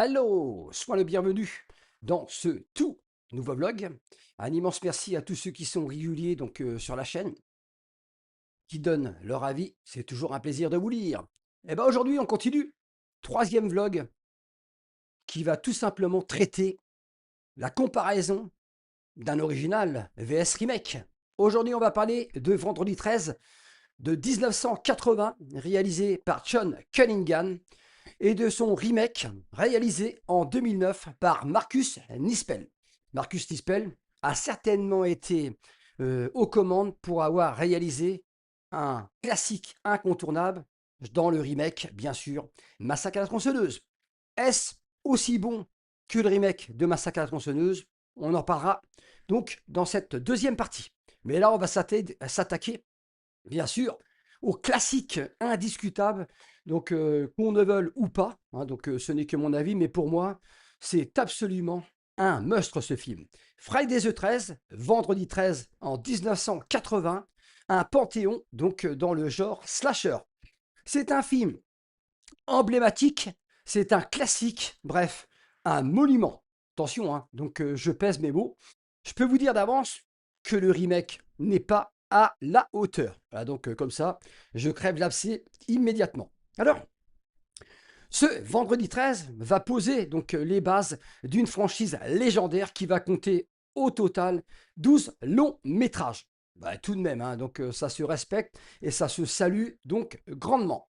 Hello, sois le bienvenu dans ce tout nouveau vlog. Un immense merci à tous ceux qui sont réguliers sur la chaîne, qui donnent leur avis. C'est toujours un plaisir de vous lire. Et ben aujourd'hui, on continue. Troisième vlog qui va tout simplement traiter la comparaison d'un original vs remake. Aujourd'hui, on va parler de Vendredi 13 de 1980, réalisé par John Cunningham, et de son remake réalisé en 2009 par Marcus Nispel. Marcus Nispel a certainement été aux commandes pour avoir réalisé un classique incontournable dans le remake, bien sûr, Massacre à la tronçonneuse. Est-ce aussi bon que le remake de Massacre à la tronçonneuse? On en parlera donc dans cette deuxième partie. Mais là, on va s'attaquer, bien sûr, au classique indiscutable, qu'on ne veuille ou pas, hein, ce n'est que mon avis, mais pour moi, c'est absolument un must ce film. Friday the 13, vendredi 13 en 1980, un panthéon dans le genre slasher. C'est un film emblématique, c'est un classique, bref, un monument. Attention, hein, je pèse mes mots. Je peux vous dire d'avance que le remake n'est pas à la hauteur. Voilà, comme ça, je crève l'abcès immédiatement. Alors, ce vendredi 13 va poser les bases d'une franchise légendaire qui va compter au total 12 longs métrages. Bah, tout de même, hein, ça se respecte et ça se salue donc grandement.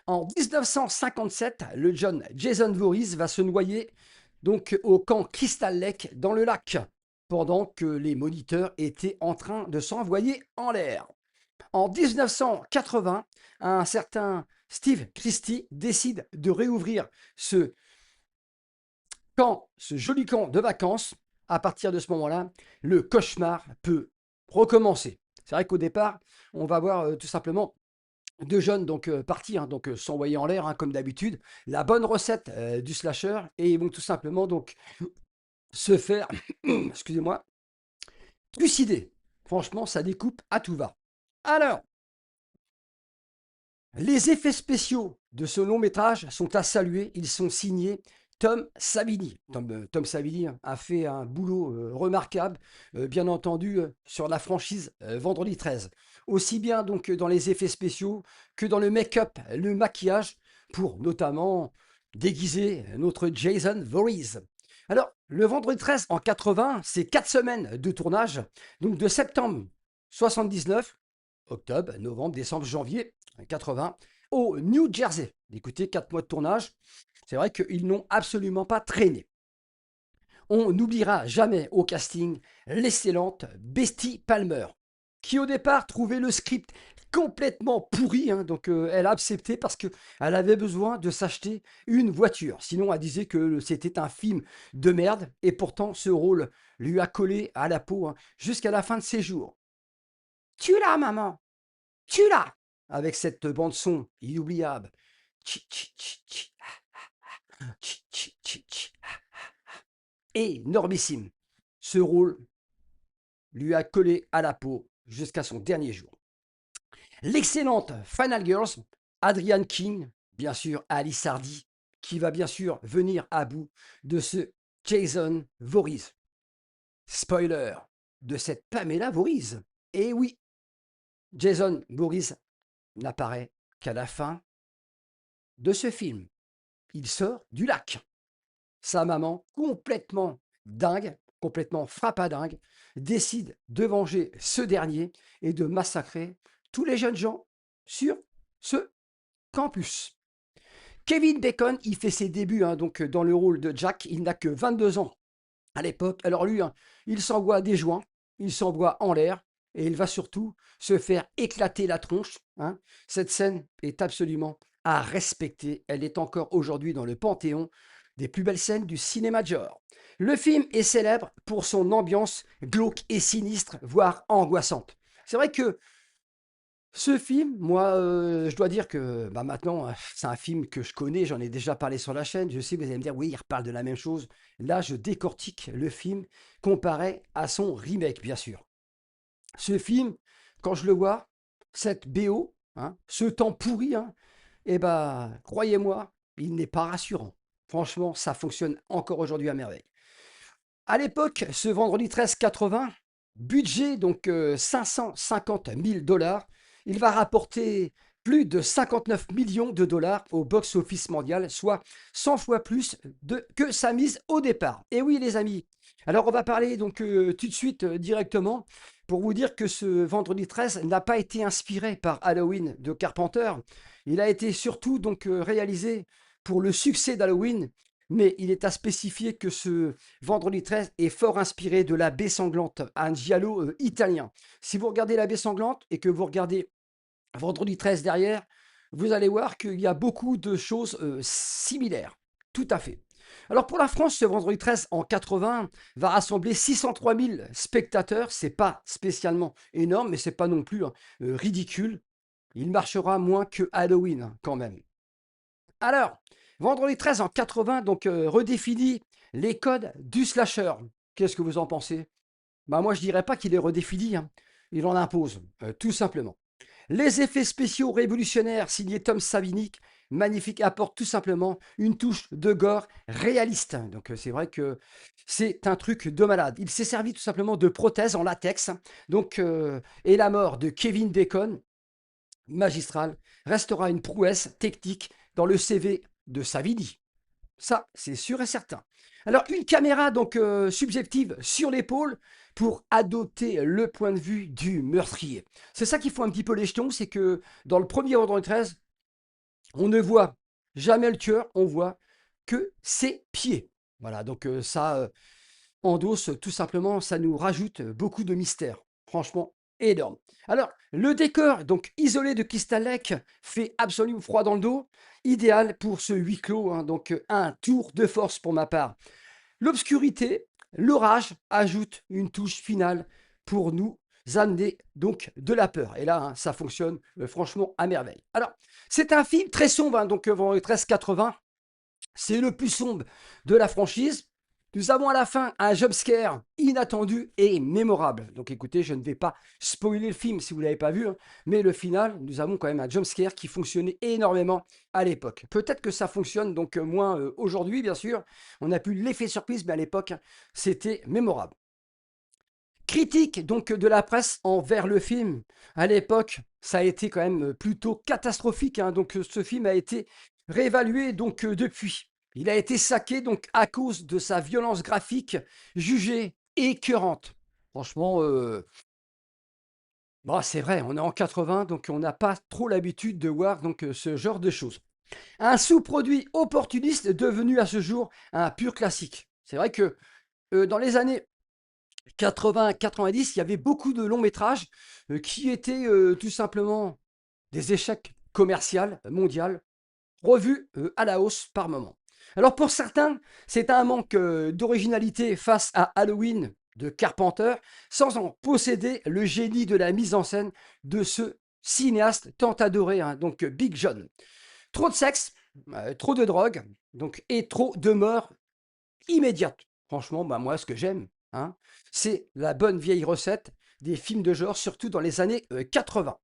En 1957, le jeune Jason Voorhees va se noyer au camp Crystal Lake dans le lac, pendant que les moniteurs étaient en train de s'envoyer en l'air. En 1980, un certain Steve Christie décide de réouvrir ce joli camp de vacances. À partir de ce moment-là, le cauchemar peut recommencer. C'est vrai qu'au départ, on va voir tout simplement deux jeunes partir, hein, s'envoyer en l'air, hein, comme d'habitude, la bonne recette du slasher, et ils vont tout simplement se faire, excusez-moi, trucider. Franchement, ça découpe à tout va. Alors, les effets spéciaux de ce long métrage sont à saluer. Ils sont signés Tom Savini. Tom Savini a fait un boulot remarquable, bien entendu, sur la franchise Vendredi 13. Aussi bien dans les effets spéciaux que dans le make-up, le maquillage, pour notamment déguiser notre Jason Voorhees. Alors, le Vendredi 13 en 80, c'est 4 semaines de tournage, donc de septembre 79, octobre, novembre, décembre, janvier 80, au New Jersey. Écoutez, 4 mois de tournage, c'est vrai qu'ils n'ont absolument pas traîné. On n'oubliera jamais au casting l'excellente Bestie Palmer, qui au départ trouvait le script complètement pourri, hein, elle a accepté parce qu'elle avait besoin de s'acheter une voiture. Sinon, elle disait que c'était un film de merde, et pourtant ce rôle lui a collé à la peau, hein, jusqu'à la fin de ses jours. Tu l'as, maman, tu l'as, avec cette bande son inoubliable. Énormissime. Ce rôle lui a collé à la peau jusqu'à son dernier jour. L'excellente Final Girls, Adrienne King, bien sûr Alice Hardy, qui va bien sûr venir à bout de ce Jason Voorhees. Spoiler de cette Pamela Voorhees. Et oui, Jason Voorhees n'apparaît qu'à la fin de ce film. Il sort du lac. Sa maman, complètement dingue, complètement frappadingue, décide de venger ce dernier et de massacrer tous les jeunes gens sur ce campus. Kevin Bacon, il fait ses débuts, hein, dans le rôle de Jack. Il n'a que 22 ans à l'époque. Alors lui, hein, il s'envoie des joints, il s'envoie en l'air, et il va surtout se faire éclater la tronche, hein. Cette scène est absolument à respecter. Elle est encore aujourd'hui dans le panthéon des plus belles scènes du cinéma de genre. Le film est célèbre pour son ambiance glauque et sinistre, voire angoissante. C'est vrai que ce film, moi, je dois dire que maintenant, c'est un film que je connais, j'en ai déjà parlé sur la chaîne. Je sais, vous allez me dire, oui, il reparle de la même chose. Là, je décortique le film comparé à son remake, bien sûr. Ce film, quand je le vois, cette BO, hein, ce temps pourri, hein, croyez-moi, il n'est pas rassurant. Franchement, ça fonctionne encore aujourd'hui à merveille. À l'époque, ce vendredi 13,80, budget donc 550 000 dollars, il va rapporter plus de 59 millions de dollars au box-office mondial, soit 100 fois plus que sa mise au départ. Et oui, les amis. Alors, on va parler donc tout de suite directement pour vous dire que ce vendredi 13 n'a pas été inspiré par Halloween de Carpenter. Il a été surtout donc réalisé pour le succès d'Halloween, mais il est à spécifier que ce Vendredi 13 est fort inspiré de La Baie Sanglante, un giallo italien. Si vous regardez La Baie Sanglante et que vous regardez Vendredi 13 derrière, vous allez voir qu'il y a beaucoup de choses similaires. Tout à fait. Alors pour la France, ce Vendredi 13 en 80 va rassembler 603 000 spectateurs. C'est pas spécialement énorme, mais c'est pas non plus ridicule. Il marchera moins que Halloween quand même. Alors, Vendredi 13 en 80, donc redéfinit les codes du slasher. Qu'est-ce que vous en pensez? Bah moi je dirais pas qu'il est redéfini, hein. Il en impose, tout simplement. Les effets spéciaux révolutionnaires signés Tom Savini, magnifique, apportent tout simplement une touche de gore réaliste. Donc c'est vrai que c'est un truc de malade. Il s'est servi tout simplement de prothèses en latex. Donc et la mort de Kevin Bacon, magistral, restera une prouesse technique dans le CV de Savini. Ça, c'est sûr et certain. Alors, une caméra donc subjective sur l'épaule pour adopter le point de vue du meurtrier. C'est ça qui faut un petit peu les jetons, c'est que dans le premier Vendredi 13, on ne voit jamais le tueur, on voit que ses pieds. Voilà, donc ça endosse tout simplement, ça nous rajoute beaucoup de mystère. Franchement, énorme. Alors, le décor, donc isolé de Crystal Lake, fait absolument froid dans le dos. Idéal pour ce huis clos, hein, donc un tour de force pour ma part. L'obscurité, l'orage ajoute une touche finale pour nous amener donc de la peur. Et là, hein, ça fonctionne franchement à merveille. Alors, c'est un film très sombre, hein, donc Vendredi 13,80. C'est le plus sombre de la franchise. Nous avons à la fin un jumpscare inattendu et mémorable. Donc écoutez, je ne vais pas spoiler le film si vous ne l'avez pas vu, hein, mais le final, nous avons quand même un jumpscare qui fonctionnait énormément à l'époque. Peut-être que ça fonctionne donc moins aujourd'hui, bien sûr. On n'a plus l'effet surprise, mais à l'époque, c'était mémorable. Critique donc de la presse envers le film. À l'époque, ça a été quand même plutôt catastrophique, hein. Donc ce film a été réévalué donc depuis. Il a été saqué donc à cause de sa violence graphique jugée écœurante. Franchement, bon, c'est vrai, on est en 80, donc on n'a pas trop l'habitude de voir donc ce genre de choses. Un sous-produit opportuniste devenu à ce jour un pur classique. C'est vrai que dans les années 80-90, il y avait beaucoup de longs métrages qui étaient tout simplement des échecs commerciaux mondiaux, revus à la hausse par moment. Alors pour certains, c'est un manque d'originalité face à Halloween de Carpenter, sans en posséder le génie de la mise en scène de ce cinéaste tant adoré, hein, donc Big John. Trop de sexe, trop de drogue, donc, et trop de morts immédiates. Franchement, bah moi, ce que j'aime, hein, c'est la bonne vieille recette des films de genre, surtout dans les années 80.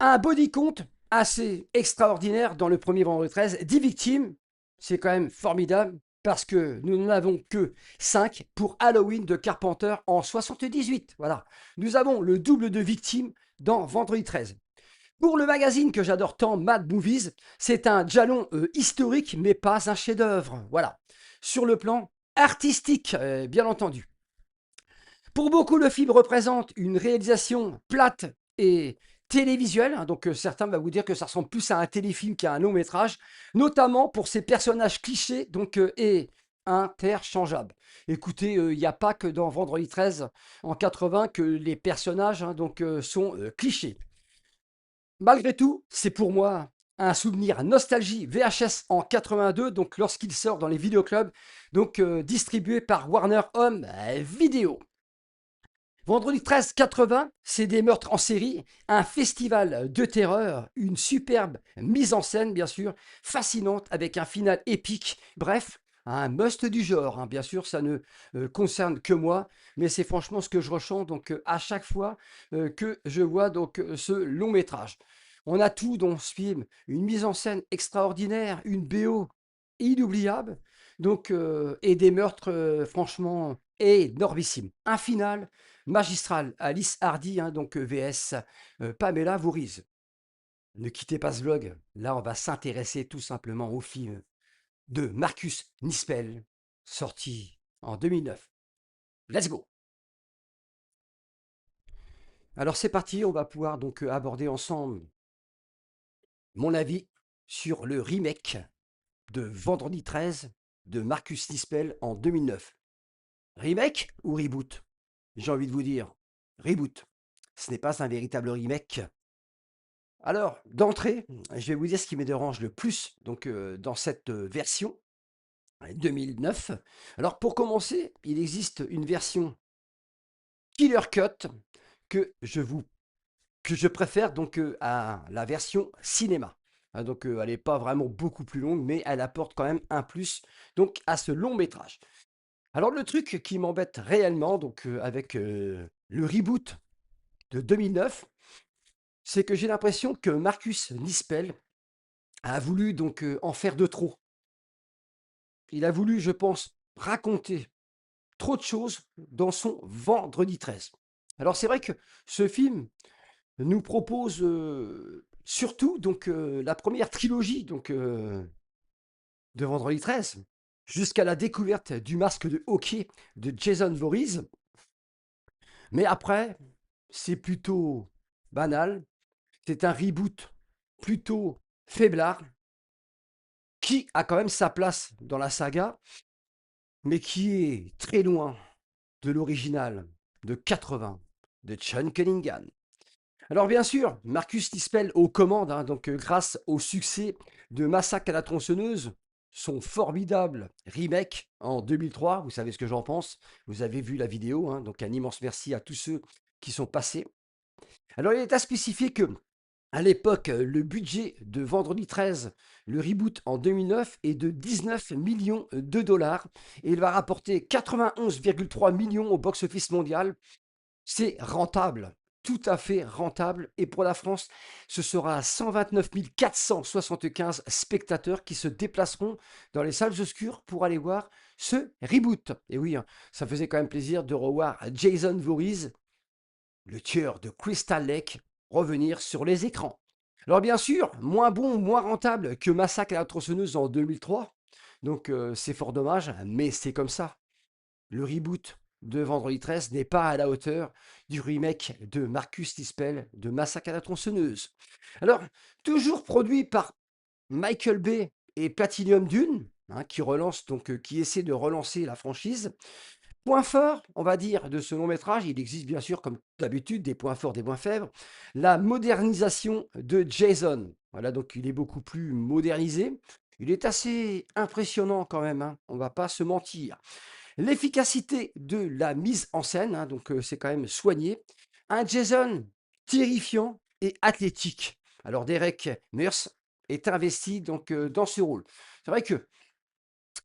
Un body count assez extraordinaire dans le premier Vendredi 13. 10 victimes, c'est quand même formidable parce que nous n'en avons que 5 pour Halloween de Carpenter en 78. Voilà. Nous avons le double de victimes dans Vendredi 13. Pour le magazine que j'adore tant, Mad Movies, c'est un jalon historique, mais pas un chef-d'œuvre. Voilà. Sur le plan artistique, bien entendu. Pour beaucoup, le film représente une réalisation plate et télévisuelle, hein, donc certains vont vous dire que ça ressemble plus à un téléfilm qu'à un long métrage, notamment pour ses personnages clichés donc, et interchangeables. Écoutez, il n'y a pas que dans Vendredi 13 en 80 que les personnages hein, donc, sont clichés. Malgré tout, c'est pour moi un souvenir nostalgie VHS en 82, donc lorsqu'il sort dans les vidéoclubs, donc distribué par Warner Home Video. Vendredi 13 80, c'est des meurtres en série, un festival de terreur, une superbe mise en scène, bien sûr, fascinante, avec un final épique. Bref, un must du genre, hein. Bien sûr, ça ne concerne que moi, mais c'est franchement ce que je ressens donc, à chaque fois que je vois donc, ce long métrage. On a tout dans ce film, une mise en scène extraordinaire, une BO inoubliable, donc et des meurtres, franchement énormissimes. Un final magistral, Alice Hardy, hein, donc vs, Pamela Voorhees. Ne quittez pas ce vlog, là on va s'intéresser tout simplement au film de Marcus Nispel, sorti en 2009. Let's go! Alors c'est parti, on va pouvoir donc aborder ensemble mon avis sur le remake de Vendredi 13 de Marcus Nispel en 2009. Remake ou reboot? J'ai envie de vous dire, reboot. Ce n'est pas un véritable remake. Alors, d'entrée, je vais vous dire ce qui me dérange le plus donc, dans cette version 2009. Alors, pour commencer, il existe une version Killer Cut que je préfère donc à la version cinéma. Hein, donc, elle n'est pas vraiment beaucoup plus longue, mais elle apporte quand même un plus donc à ce long métrage. Alors, le truc qui m'embête réellement donc avec le reboot de 2009, c'est que j'ai l'impression que Marcus Nispel a voulu donc en faire de trop. Il a voulu, je pense, raconter trop de choses dans son Vendredi 13. Alors c'est vrai que ce film nous propose surtout donc la première trilogie donc de Vendredi 13 jusqu'à la découverte du masque de hockey de Jason Voorhees. Mais après, c'est plutôt banal. C'est un reboot plutôt faiblard qui a quand même sa place dans la saga, mais qui est très loin de l'original de 80 de Sean Cunningham. Alors bien sûr, Marcus Nispel aux commandes, hein, donc grâce au succès de Massacre à la tronçonneuse, son formidable remake en 2003, vous savez ce que j'en pense, vous avez vu la vidéo, hein, donc un immense merci à tous ceux qui sont passés. Alors il est à spécifier que à l'époque, le budget de Vendredi 13, le reboot en 2009, est de 19 millions de dollars et il va rapporter 91,3 millions au box-office mondial. C'est rentable, tout à fait rentable. Et pour la France, ce sera 129 475 spectateurs qui se déplaceront dans les salles obscures pour aller voir ce reboot. Et oui, hein, ça faisait quand même plaisir de revoir Jason Voorhees, le tueur de Crystal Lake, revenir sur les écrans. Alors bien sûr, moins bon, moins rentable que Massacre à la tronçonneuse en 2003, donc c'est fort dommage, mais c'est comme ça. Le reboot de Vendredi 13 n'est pas à la hauteur du remake de Marcus Nispel de Massacre à la tronçonneuse. Alors, toujours produit par Michael Bay et Platinum Dune, hein, qui relance donc qui essaie de relancer la franchise. Point fort, on va dire, de ce long métrage, il existe bien sûr, comme d'habitude, des points forts, des points faibles. La modernisation de Jason. Voilà, donc il est beaucoup plus modernisé. Il est assez impressionnant quand même, hein, on ne va pas se mentir. L'efficacité de la mise en scène, hein, donc c'est quand même soigné. Un Jason terrifiant et athlétique. Alors Derek Mears est investi donc dans ce rôle. C'est vrai que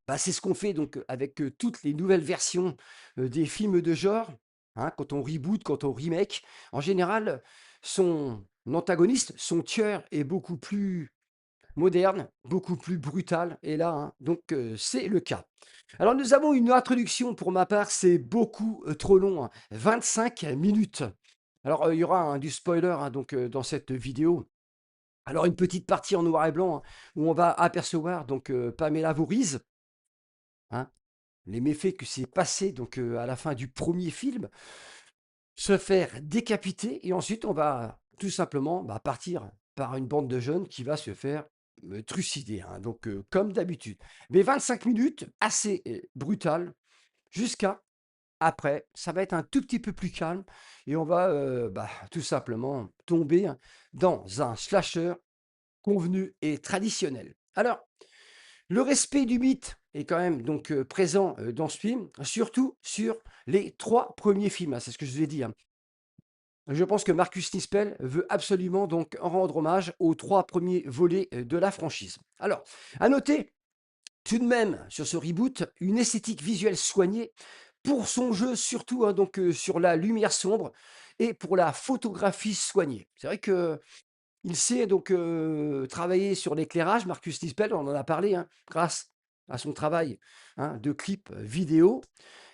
bah, c'est ce qu'on fait donc avec toutes les nouvelles versions des films de genre. Hein, quand on reboot, quand on remake, en général, son antagoniste, son tueur est beaucoup plus moderne, beaucoup plus brutal. Et là, hein, donc c'est le cas. Alors nous avons une introduction pour ma part, c'est beaucoup trop long, hein, 25 minutes. Alors il y aura du spoiler hein, donc dans cette vidéo. Alors une petite partie en noir et blanc hein, où on va apercevoir donc Pamela Voorhees, hein, les méfaits que c'est passé donc à la fin du premier film, se faire décapiter et ensuite on va tout simplement bah, partir par une bande de jeunes qui va se faire trucider, hein, donc comme d'habitude. Mais 25 minutes assez brutales jusqu'à après, ça va être un tout petit peu plus calme et on va bah, tout simplement tomber hein, dans un slasher convenu et traditionnel. Alors, le respect du mythe est quand même donc présent dans ce film, surtout sur les 3 premiers films, hein, c'est ce que je vous ai dit, hein. Je pense que Marcus Nispel veut absolument donc rendre hommage aux 3 premiers volets de la franchise. Alors, à noter tout de même sur ce reboot une esthétique visuelle soignée pour son jeu surtout hein, donc sur la lumière sombre et pour la photographie soignée. C'est vrai que il sait donc travailler sur l'éclairage, Marcus Nispel, on en a parlé, hein, grâce à son travail, hein, de clips vidéo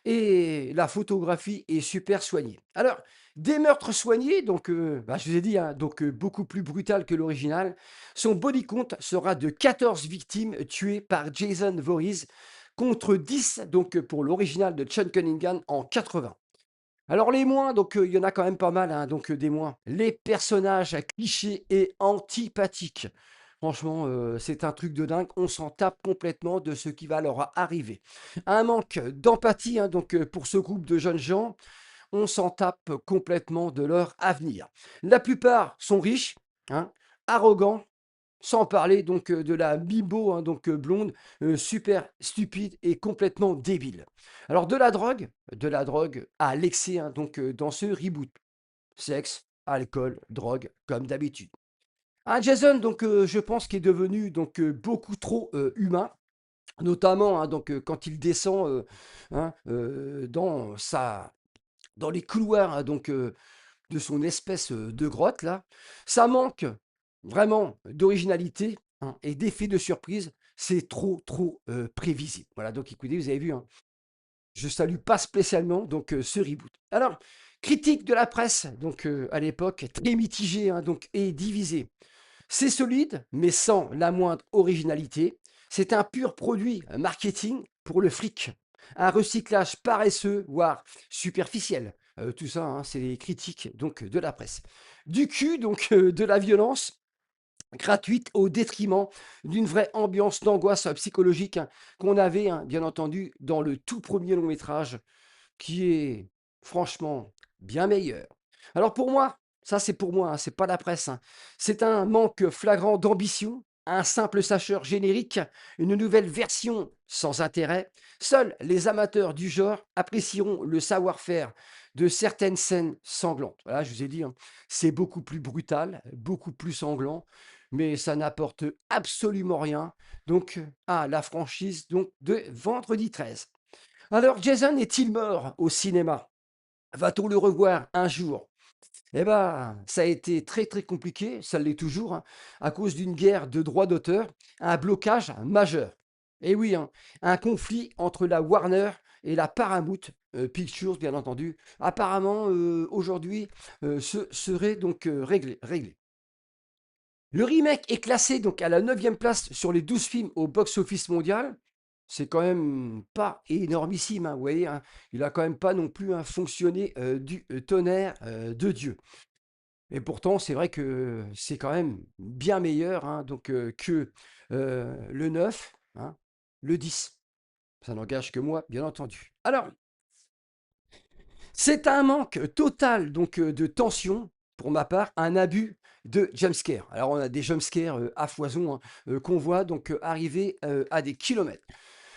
et la photographie est super soignée. Alors, des meurtres soignés, donc bah, je vous ai dit, hein, donc beaucoup plus brutal que l'original. Son body count sera de 14 victimes tuées par Jason Voorhees contre 10 donc pour l'original de Sean Cunningham en 80. Alors les moins, donc il y en a quand même pas mal, hein, donc des moins. Les personnages à clichés et antipathiques. Franchement, c'est un truc de dingue. On s'en tape complètement de ce qui va leur arriver. Un manque d'empathie, hein, donc pour ce groupe de jeunes gens, on s'en tape complètement de leur avenir. La plupart sont riches, hein, arrogants, sans parler donc de la Bibo, hein, donc blonde, super stupide et complètement débile. Alors de la drogue à l'excès, hein, donc dans ce reboot. Sexe, alcool, drogue, comme d'habitude. Un Jason, donc je pense qu'il est devenu donc beaucoup trop humain, notamment hein, donc quand il descend hein, dans les couloirs hein, donc de son espèce de grotte là, ça manque vraiment d'originalité hein, et d'effet de surprise. C'est trop, trop prévisible. Voilà, donc écoutez, vous avez vu, hein, je salue pas spécialement donc ce reboot. Alors, critique de la presse, donc à l'époque, très mitigée hein, donc, et divisée. C'est solide, mais sans la moindre originalité. C'est un pur produit marketing pour le fric. Un recyclage paresseux, voire superficiel. Tout ça, hein, c'est les critiques donc, de la presse. Du cul, donc de la violence gratuite au détriment d'une vraie ambiance d'angoisse psychologique hein, qu'on avait, hein, bien entendu, dans le tout premier long métrage qui est franchement bien meilleur. Alors pour moi, ça c'est pour moi, hein, c'est pas la presse, hein, c'est un manque flagrant d'ambition, un simple sacheur générique, une nouvelle version sans intérêt. Seuls les amateurs du genre apprécieront le savoir-faire de certaines scènes sanglantes. Voilà, je vous ai dit, hein, c'est beaucoup plus brutal, beaucoup plus sanglant, mais ça n'apporte absolument rien. Donc, à la franchise donc, de Vendredi 13. Alors, Jason est-il mort au cinéma? Va-t-on le revoir un jour? Eh ben, ça a été très très compliqué, ça l'est toujours, hein, à cause d'une guerre de droits d'auteur, un blocage majeur. Et oui, hein, un conflit entre la Warner et la Paramount Pictures, bien entendu. Apparemment, aujourd'hui, ce serait donc réglé. Le remake est classé donc à la 9e place sur les 12 films au box-office mondial. C'est quand même pas énormissime, hein, vous voyez, hein. Il a quand même pas non plus hein, fonctionné du tonnerre de Dieu. Et pourtant, c'est vrai que c'est quand même bien meilleur hein, donc, que le 9, hein, le 10. Ça n'engage que moi, bien entendu. Alors, c'est un manque total donc de tension, pour ma part, un abus de jumpscare. Alors on a des jumpscares à foison hein, qu'on voit donc arriver à des kilomètres.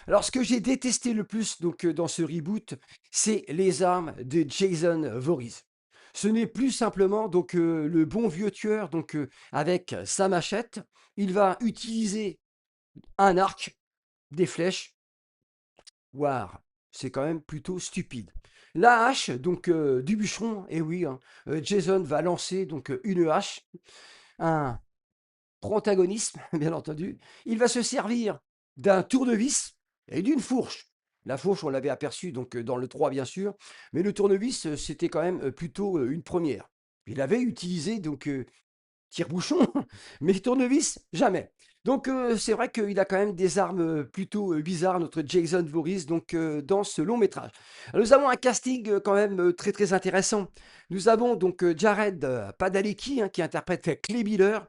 Alors ce que j'ai détesté le plus donc dans ce reboot, c'est les armes de Jason Voorhees. Ce n'est plus simplement donc le bon vieux tueur donc avec sa machette, il va utiliser un arc, des flèches. Waouh, c'est quand même plutôt stupide. La hache, donc du bûcheron, et oui, hein, Jason va lancer donc une hache, un protagonisme, bien entendu. Il va se servir d'un tournevis et d'une fourche. La fourche, on l'avait aperçue donc dans le 3 bien sûr, mais le tournevis, c'était quand même plutôt une première. Il avait utilisé donc tire-bouchon, mais tournevis, jamais. Donc c'est vrai qu'il a quand même des armes plutôt bizarres, notre Jason Voorhees, donc dans ce long métrage. Alors, nous avons un casting quand même très très intéressant. Nous avons donc Jared Padalecki hein, qui interprète Clay Miller,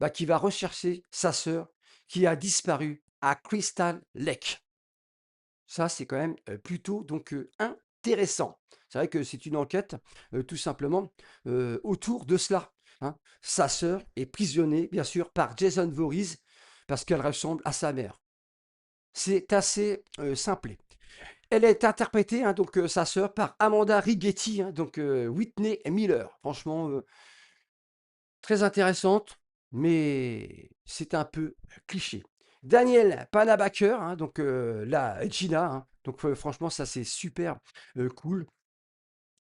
bah, qui va rechercher sa sœur qui a disparu à Crystal Lake. Ça, c'est quand même plutôt donc intéressant. C'est vrai que c'est une enquête tout simplement autour de cela, hein. Sa sœur est prisonnée, bien sûr, par Jason Voorhees parce qu'elle ressemble à sa mère. C'est assez simplé. Elle est interprétée, hein, donc sa sœur, par Amanda Righetti, hein, donc Whitney Miller. Franchement, très intéressante, mais c'est un peu cliché. Daniel Panabaker, hein, donc la Gina, hein, donc franchement ça c'est super cool.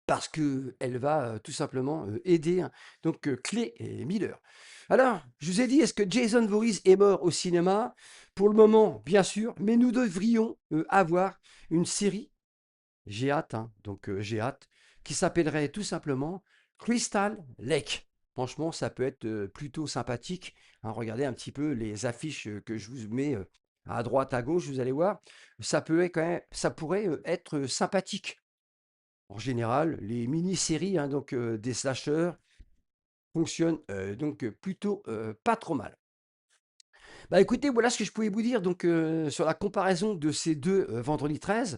parce qu'elle va tout simplement aider hein, donc Clay et Miller. Alors, je vous ai dit, est-ce que Jason Voorhees est mort au cinéma? Pour le moment, bien sûr, mais nous devrions avoir une série, j'ai hâte, hein, donc j'ai hâte, qui s'appellerait tout simplement Crystal Lake. Franchement, ça peut être plutôt sympathique, hein. Regardez un petit peu les affiches que je vous mets à droite, à gauche, vous allez voir. Ça peut être quand même, ça pourrait être sympathique. En général, les mini-séries hein, donc, des slashers fonctionnent donc plutôt pas trop mal. Bah écoutez, voilà ce que je pouvais vous dire donc, sur la comparaison de ces deux Vendredi 13.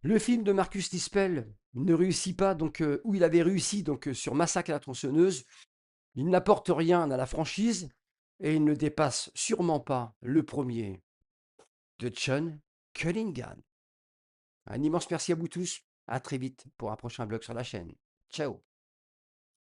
Le film de Marcus Nispel ne réussit pas, donc, où il avait réussi donc, sur Massacre à la tronçonneuse. Il n'apporte rien à la franchise et il ne dépasse sûrement pas le premier de John Cunningham. Un immense merci à vous tous. À très vite pour un prochain blog sur la chaîne. Ciao.